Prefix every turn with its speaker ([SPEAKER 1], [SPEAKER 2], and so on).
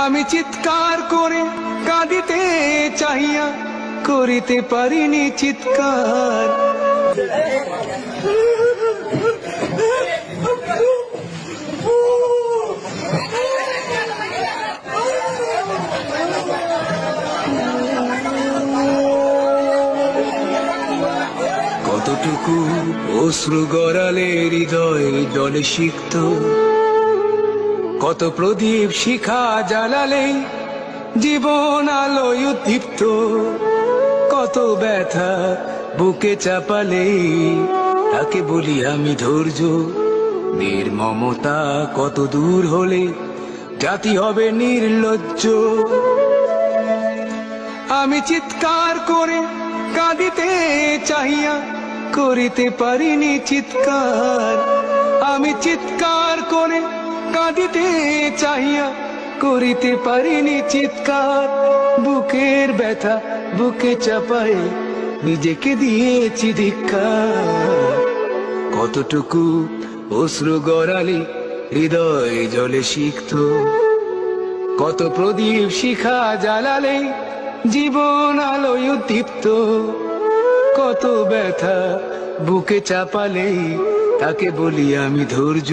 [SPEAKER 1] আমি চিৎকার করে কাঁদিতে চাহিয়া করিতে পারিনি চিৎকার। কতটুকু অশ্রু গড়ালে হৃদয় জলে সিক্ত, কত প্রদীপ শিখা জ্বালালে জীবন আলোয় উদ্দীপ্ত, কত ব্যথা বুকে চাপালে তাকে বলি আমি ধৈর্য। নির্মমতা কত দূর হলে জাতি হবে নির্লজ্জ। আমি চিৎকার করে কাঁদিতে চাহিয়া করিতে পারিনি চিৎকার। আমি চিৎকার করে কাঁদিতে চাহিয়া করিতে পারিনি চিৎকার। বুকের ব্যথা বুকে চাপায় নিজেকে দিয়েছি ধিক্কার। কতটুকু অশ্রু গড়ালে হৃদয় জলে সিক্ত, কত প্রদীপ শিখা জ্বালালে জীবন আলোয় উদ্দীপ্ত, কত ব্যথা বুকে চাপালে তাকে বলি আমি ধৈর্য।